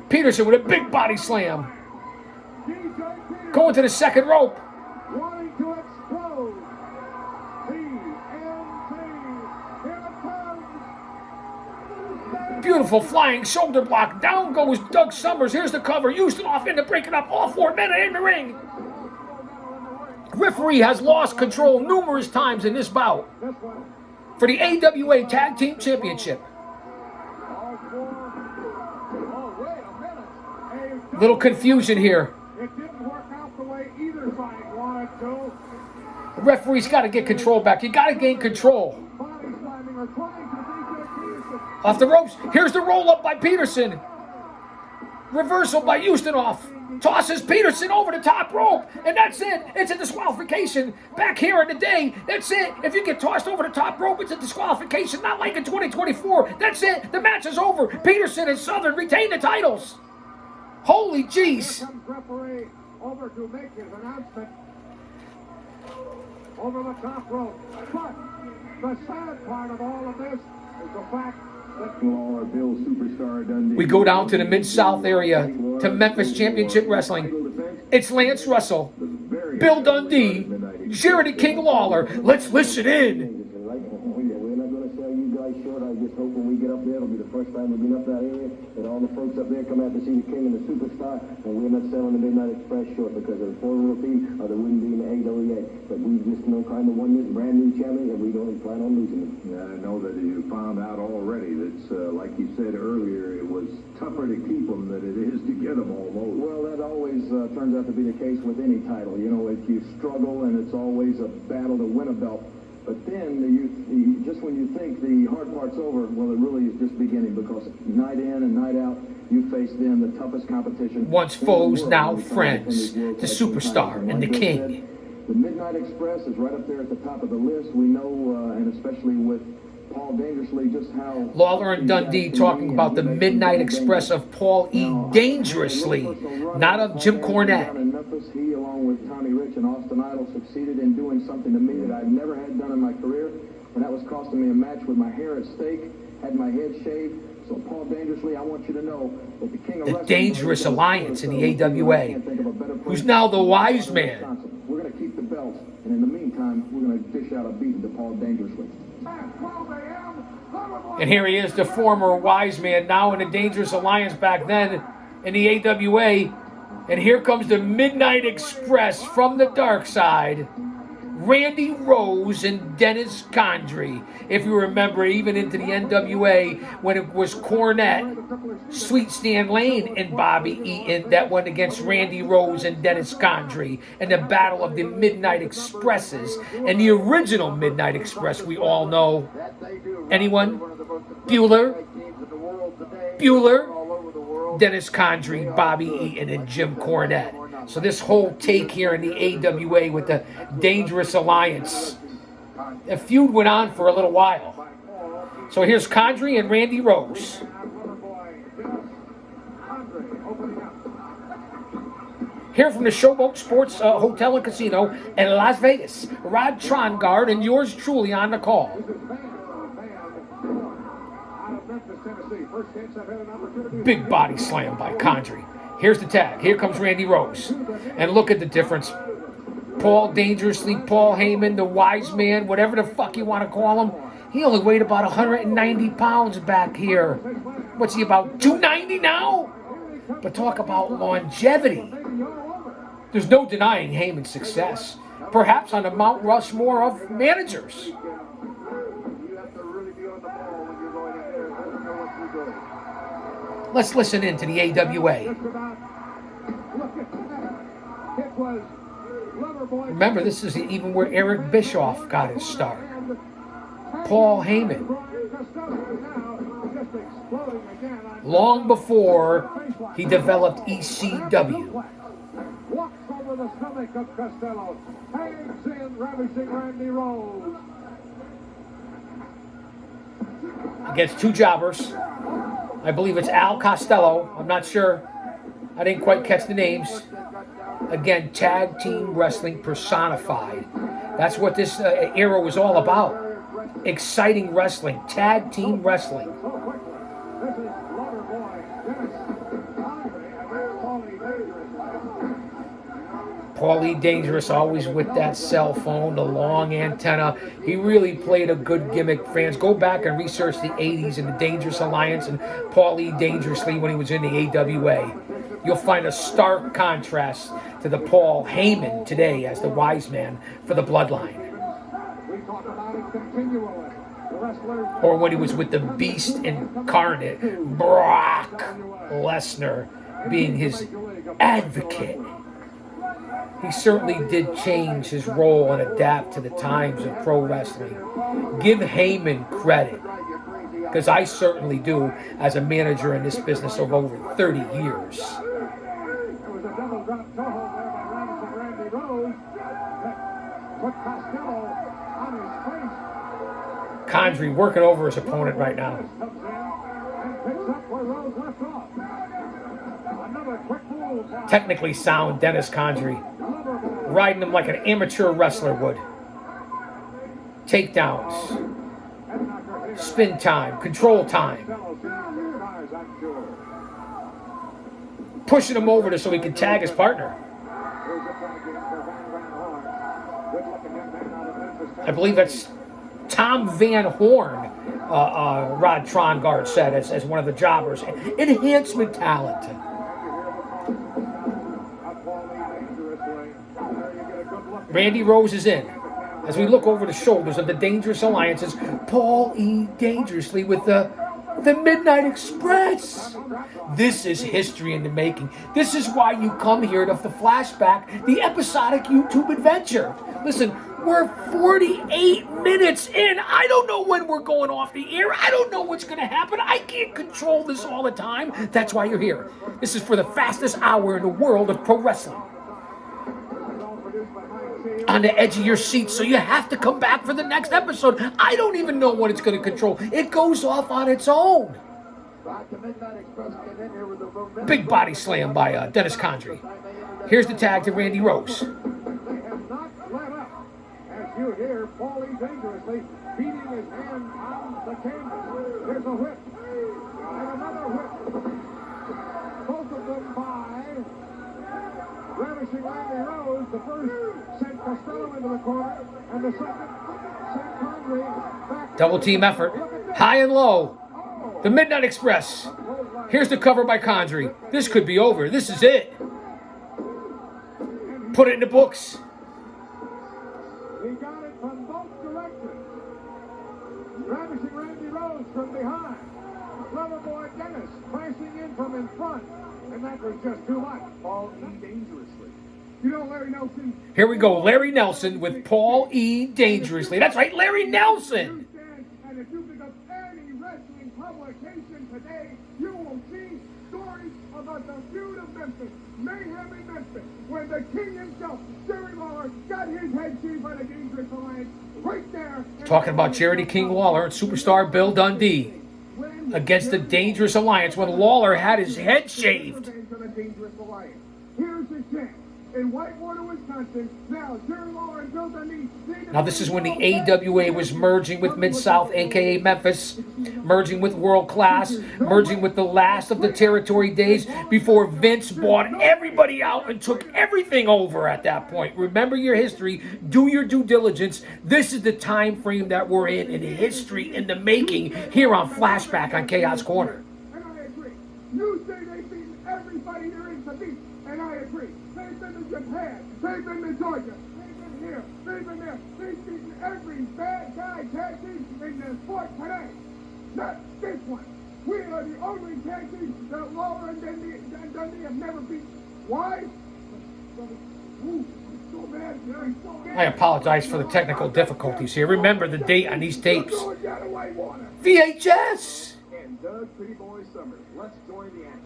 Peterson with a big body slam. Going to the second rope. wanting to explode. Beautiful flying shoulder block. Down goes Doug Summers. Here's the cover. Ustinov in to break it up. All 4 men are in the ring. Referee has lost control numerous times in this bout for the AWA Tag Team Championship. Little confusion here. It didn't work out the way either side wanted to. The referee's got to get control back. You got to gain control. Body slamming or trying to Peterson. Off the ropes. Here's the roll up by Peterson. Reversal by Ustinov. Tosses Peterson over the top rope. And that's it. It's a disqualification. Back here in the day, that's it. If you get tossed over the top rope, it's a disqualification. Not like in 2024. That's it. The match is over. Peterson and Southern retain the titles. Holy jeez. Here comes referee over to make his announcement. Over the top rope. But the sad part of all of this is the fact that Bill Superstar Dundee. We go down to the Mid-South area to Memphis Championship Wrestling. It's Lance Russell, Bill Dundee, Jared King Lawler. Let's listen in. We're not going to sell you guys short. I just hope when we get up there, it'll be the first time we've been up that area, and all the folks up there come out to see the King and the Superstar, and we're not selling the Midnight Express short because of the four-wheel fee, or there wouldn't be an AWA. But we just kind of won this brand new champion, and we don't plan on losing it. Yeah, I know that you found out already that, like you said earlier, it was tougher to keep them than it is to get them almost. Well, that always turns out to be the case with any title. You know, if you struggle, and it's always a battle to win a belt. But then, just when you think the hard part's over, well, it really is just beginning, because night in and night out, you face them, the toughest competition. Once foes, now friends. The Superstar and the King. The Midnight Express is right up there at the top of the list. We know, and especially with Paul Dangerously, just how... Lawler and Dundee talking about the Midnight Express of Paul E. Dangerously, not of Jim Cornette. In Memphis, he, along with Tommy Rich and Austin Idol, succeeded in doing something to me that I've never had done in my career, and that was costing me a match with my hair at stake, had my head shaved. So Paul Dangerously, I want you to know that the King of The Dangerous Alliance in the AWA, who's now the Wise Man. We're going to keep the belt. belts. And in the meantime, we're going to dish out a beating to Paul Dangerously. And here he is, the former wise man, now in the Dangerous Alliance, back then in the AWA. And here comes the Midnight Express from the dark side. Randy Rose and Dennis Condrey. If you remember, even into the NWA, when it was Cornette, Sweet Stan Lane, and Bobby Eaton that went against Randy Rose and Dennis Condrey, and the battle of the Midnight Expresses. And the original Midnight Express, we all know. Anyone? Bueller? Dennis Condrey, Bobby Eaton, and Jim Cornette. So this whole take here in the AWA with the Dangerous Alliance, the feud went on for a little while. So here's Condrey and Randy Rose. Here from the Showboat Sports Hotel and Casino in Las Vegas, Rod Trongard and yours truly on the call. Big body slam by Condrey. Here's the tag. Here comes Randy Rose. And look at the difference. Paul Dangerously, Paul Heyman, the wise man, whatever the fuck you want to call him. He only weighed about 190 pounds back here. What's he, about 290 now? But talk about longevity. There's no denying Heyman's success. Perhaps on the Mount Rushmore of managers. Let's listen in to the AWA. Remember, this is even where Eric Bischoff got his start. Paul Heyman. Long before he developed ECW. Walks over the stomach of Costello. Hangs in, ravishing Randy Rose. Against two jobbers. I believe it's Al Costello. I'm not sure. I didn't quite catch the names. Again, tag team wrestling personified. That's what this era was all about. Exciting wrestling. Tag team wrestling. Paulie Dangerous, always with that cell phone, the long antenna. He really played a good gimmick. Fans, go back and research the 80s and the Dangerous Alliance and Paulie Dangerously when he was in the AWA. You'll find a stark contrast to the Paul Heyman today as the wise man for the Bloodline. Or when he was with the Beast Incarnate, Brock Lesnar being his advocate. He certainly did change his role and adapt to the times of pro wrestling. Give Heyman credit, because I certainly do, as a manager in this business of over 30 years. Condrey working over his opponent right now. Technically sound Dennis Condrey. Riding him like an amateur wrestler would. Takedowns. Spin time. Control time. Pushing him over so he can tag his partner. I believe that's Tom Van Horn, Rod Trongard said as one of the jobbers. Enhancement talent. Randy Rose is in. As we look over the shoulders of the Dangerous Alliances, Paul E. Dangerously with the Midnight Express. This is history in the making. This is why you come here to the Flashback, the episodic YouTube adventure. Listen, we're 48 minutes in. I don't know when we're going off the air. I don't know what's going to happen. I can't control this all the time. That's why you're here. This is for the fastest hour in the world of pro wrestling. On the edge of your seat, so you have to come back for the next episode. I don't even know what it's going to control. It goes off on its own. Big body slam by Dennis Condrey. Here's the tag to Randy Rose. They have not let up. As you hear, Paulie Dangerously beating his hand on the canvas. There's a whip. And another whip. Both of them by ravishing Randy Rose. The first sent Costello into the corner, and the second sent Conway back. Double team effort. High and low. The Midnight Express. Here's the cover by Condrey. This could be over. This is it. Put it in the books. He got it from both directions. Ravishing Randy Rose from behind. Clever boy Dennis crashing in from in front. And that was just too much. Paul E. dangerously. You know Larry Nelson? Here we go. Larry Nelson with Paul E. dangerously. That's right, Larry Nelson. And if you pick up any wrestling publication today, you will see stories about the feud of Memphis, mayhem in Memphis, where the king himself, Jerry Lawler, got his head shaved by the Dangerous Alliance right there. Talking about Jerry King Lawler and superstar Bill Dundee against the Dangerous Alliance when Lawler had his head shaved. Here's his chance. In Whitewater, Wisconsin, now Jerry Lawler and Bill Dundee. Now this is when the AWA was merging with Mid-South, a.k.a. Memphis, merging with World Class, merging with the last of the territory days before Vince bought everybody out and took everything over at that point. Remember your history. Do your due diligence. This is the time frame that we're in history, in the making, here on Flashback on Chaos Corner. And I agree. You say they've beaten everybody there is to beat, and I agree. They've been to Japan. They've been to Georgia. They've been here. They've been there. They've beaten every bad guy tag team in the sport today. Not this one. We are the only tag team that Lawler and Dundee have never beaten. Why? Ooh, I'm so mad. I'm so mad. I apologize for the technical difficulties here. Remember the date on these tapes. VHS! And Doug Pretty Boy Summers. Let's join the action.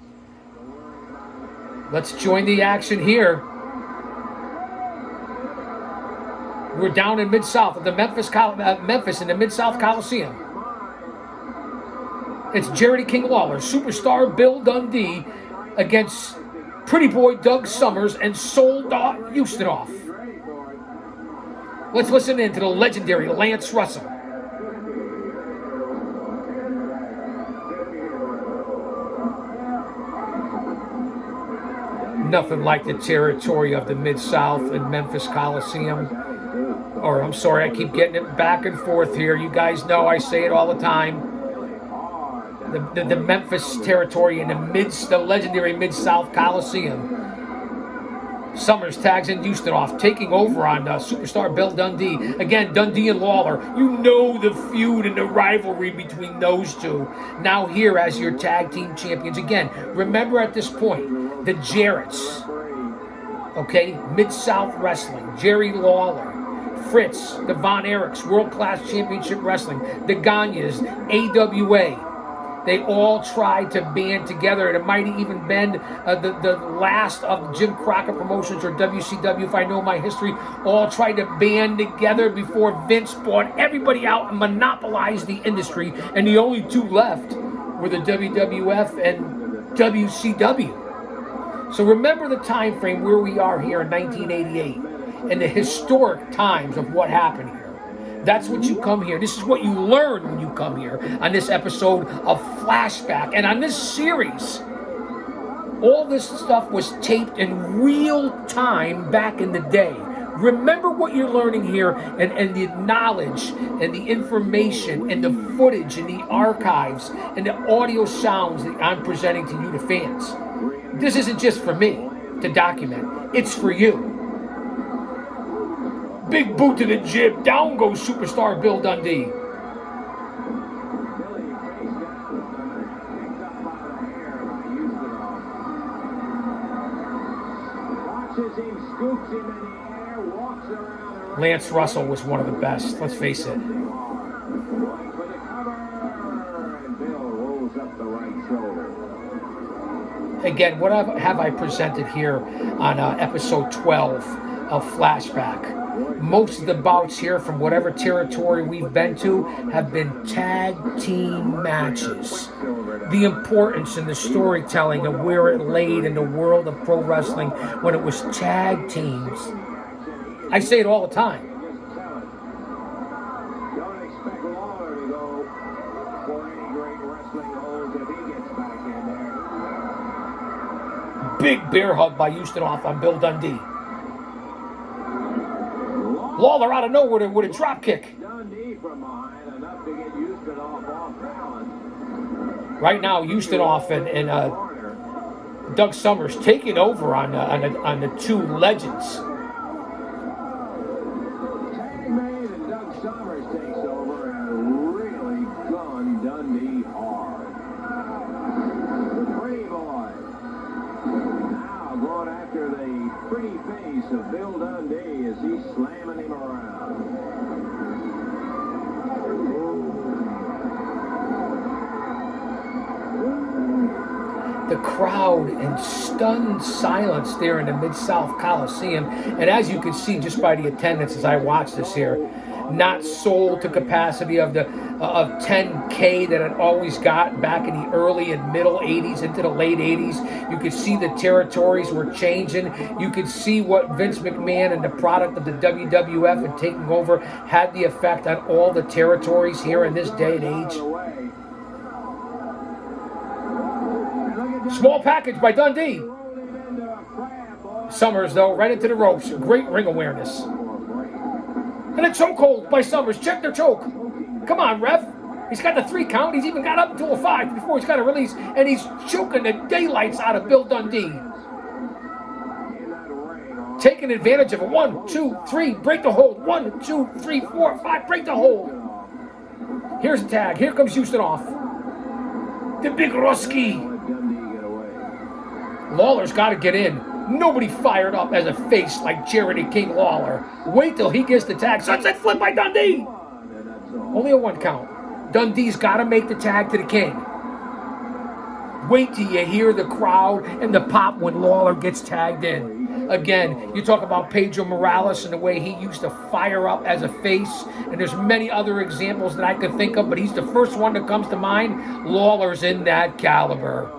Let's join the action here. We're down in Mid-South at the Memphis in the Mid-South Coliseum. It's Jerry King Lawler, superstar Bill Dundee against Pretty Boy Doug Summers and Soldot Houstenoff. Let's listen in to the legendary Lance Russell. Nothing like the territory of the Mid-South and Memphis Coliseum. Or, I'm sorry, I keep getting it back and forth here. You guys know I say it all the time. The Memphis territory in the legendary Mid-South Coliseum. Summers tags in Houstenoff, taking over on superstar Bill Dundee. Again, Dundee and Lawler. You know the feud and the rivalry between those two. Now here as your tag team champions. Again, remember at this point, the Jarretts. Okay, Mid-South Wrestling. Jerry Lawler. Fritz, the Von Erichs, World Class Championship Wrestling. The Gagnes, AWA. They all tried to band together. It might have even been the last of Jim Crockett Promotions or WCW, if I know my history, all tried to band together before Vince bought everybody out and monopolized the industry. And the only two left were the WWF and WCW. So remember the time frame where we are here in 1988 and the historic times of what happened here. That's what you come here. This is what you learn when you come here on this episode of Flashback. And on this series, all this stuff was taped in real time back in the day. Remember what you're learning here and the knowledge and the information and the footage and the archives and the audio sounds that I'm presenting to you, the fans. This isn't just for me to document. It's for you. Big boot to the jib. Down goes superstar Bill Dundee. Lance Russell was one of the best. Let's face it. Again, what have I presented here on episode 12 of Flashback? Most of the bouts here from whatever territory we've been to have been tag team matches. The importance and the storytelling of where it laid in the world of pro wrestling when it was tag teams. I say it all the time. Don't expect Lawler to go for any great wrestling holds if he gets back in there. Big bear hug by Houstenoff on Bill Dundee. Lawler out of nowhere with a drop kick. Dundee from behind, enough to get Houston off balance. Right now, Houston off and Doug Summers taking over on the two legends. Tag made and Doug Summers takes over and really gone Dundee hard. The pretty boy now going after the pretty face of Bill Dundee as he's slamming him around. The crowd in stunned silence there in the Mid-South Coliseum. And as you can see just by the attendance as I watch this here, not sold to capacity of 10K that it always got back in the early and middle 80s into the late 80s. You could see the territories were changing. You could see what Vince McMahon and the product of the WWF and taking over had the effect on all the territories here in this day and age. Small package by Dundee. Summers, though, right into the ropes. Great ring awareness. And a chokehold by Summers. Check their choke. Come on, ref. He's got the 3 count. He's even got up to a 5 before he's got a release. And he's choking the daylights out of Bill Dundee. Taking advantage of a 1, 2, 3. Break the hold. 1, 2, 3, 4, 5. Break the hold. Here's the tag. Here comes Houston off. The big Roski. Lawler's got to get in. Nobody fired up as a face like Charity King Lawler. Wait till he gets the tag. Sunset flip by Dundee. Only a 1 count. Dundee's got to make the tag to the King. Wait till you hear the crowd and the pop when Lawler gets tagged in. Again, you talk about Pedro Morales and the way he used to fire up as a face. And there's many other examples that I could think of, but he's the first one that comes to mind. Lawler's in that caliber.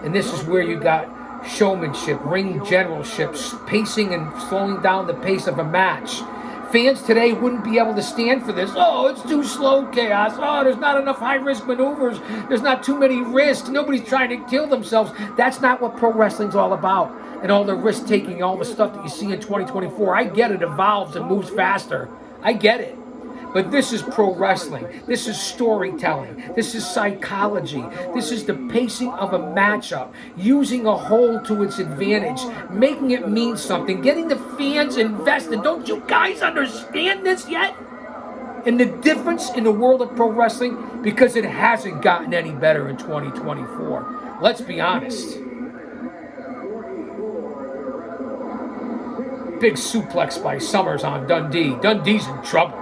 And this is where you got showmanship, ring generalship, pacing and slowing down the pace of a match. Fans today wouldn't be able to stand for this. Oh, it's too slow, Chaos. Oh, there's not enough high-risk maneuvers. There's not too many risks. Nobody's trying to kill themselves. That's not what pro wrestling's all about. And all the risk-taking, all the stuff that you see in 2024. I get it evolves and moves faster. I get it. But this is pro wrestling. This is storytelling. This is psychology. This is the pacing of a matchup, using a hold to its advantage, making it mean something, getting the fans invested. Don't you guys understand this yet? And the difference in the world of pro wrestling, because it hasn't gotten any better in 2024. Let's be honest. Big suplex by Summers on Dundee. Dundee's in trouble.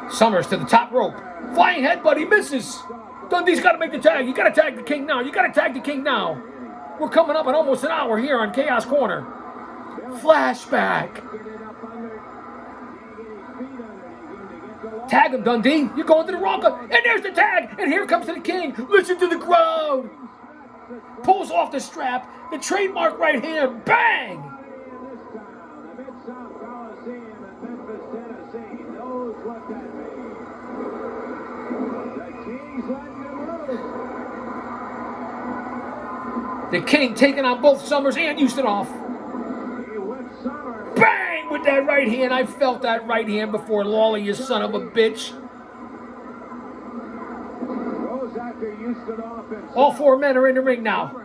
Summers to the top rope. Flying headbutt, he misses. Dundee's got to make the tag. You got to tag the King now. You got to tag the King now. We're coming up on almost an hour here on Chaos Corner. Flashback. Tag him, Dundee. You're going to the wrong. And there's the tag. And here comes the King. Listen to the crowd. Pulls off the strap. The trademark right hand. Bang. The King taking on both Summers and Houston off. Bang with that right hand. I felt that right hand before, Lawler, you son of a bitch. All 4 men are in the ring now.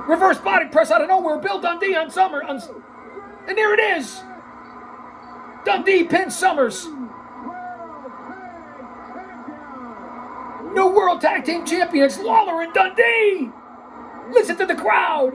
Reverse body press out of nowhere. Bill Dundee on Summers. And there it is. Dundee pins Summers. New World Tag Team Champions, Lawler and Dundee. Listen to the crowd.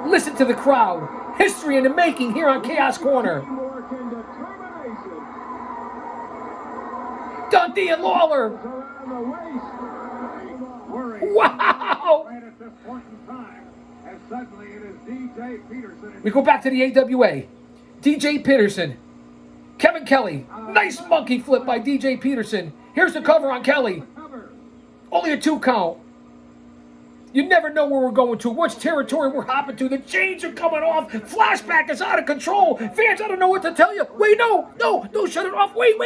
Listen to the crowd. History in the making here on Chaos Corner. Dundee and Lawler. Wow! We go back to the AWA. DJ Peterson. Kevin Kelly. Nice monkey flip by DJ Peterson. Here's the cover on Kelly. Only a 2 count. You never know where we're going to, which territory we're hopping to. The chains are coming off. Flashback is out of control. Fans, I don't know what to tell you. Wait, no, don't shut it off. Wait,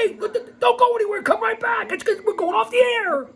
don't go anywhere. Come right back. It's 'cause we're going off the air.